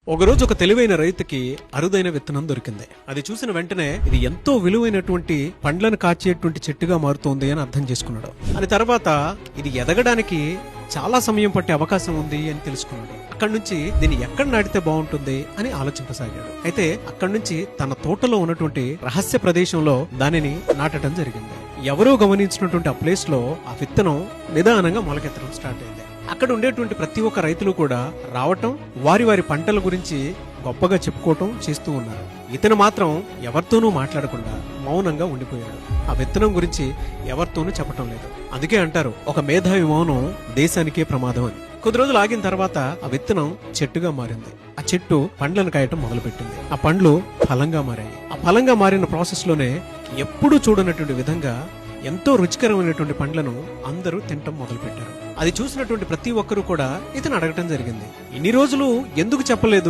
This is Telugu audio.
ఒకరోజు ఒక తెలివైన రైతుకి అరుదైన విత్తనం దొరికింది. అది చూసిన వెంటనే ఇది ఎంతో విలువైనటువంటి పండ్లను కాచేటువంటి చెట్టుగా మారుతోంది అని అర్థం చేసుకున్నాడు. అని తర్వాత ఇది ఎదగడానికి చాలా సమయం పట్టే అవకాశం ఉంది అని తెలుసుకున్నాడు. అక్కడి నుంచి దీన్ని ఎక్కడ నాటితే బాగుంటుంది అని ఆలోచింపసాగాడు. అయితే అక్కడి నుంచి తన తోటలో ఉన్నటువంటి రహస్య ప్రదేశంలో దానిని నాటడం జరిగింది. ఎవరో గమనించినటువంటి ఆ ప్లేస్ లో ఆ విత్తనం నిదానంగా మొలకెత్తడం స్టార్ట్ అయింది. అక్కడ ఉండేటువంటి ప్రతి ఒక్క రైతులు కూడా రావటం, వారి వారి పంటల గురించి గొప్పగా చెప్పుకోవటం చేస్తూ ఉన్నారు. ఇతను మాత్రం ఎవరితోనూ మాట్లాడకుండా మౌనంగా ఉండిపోయాడు. ఆ విత్తనం గురించి ఎవరితోనూ చెప్పటం లేదు. అందుకే అంటారు, ఒక మేధావి మౌనం దేశానికే ప్రమాదం అని. కొద్ది రోజులు ఆగిన తర్వాత ఆ విత్తనం చెట్టుగా మారింది. ఆ చెట్టు పండ్లను కాయటం మొదలుపెట్టింది. ఆ పండ్లు ఫలంగా మారాయి. ఆ ఫలంగా మారిన ప్రాసెస్ లోనే ఎప్పుడూ చూడనటువంటి విధంగా ఎంతో రుచికరమైనటువంటి పండ్లను అందరూ తినటం మొదలు పెట్టారు. అది చూసినటువంటి ప్రతి ఒక్కరూ కూడా ఇతను అడగటం జరిగింది, ఇన్ని రోజులు ఎందుకు చెప్పలేదు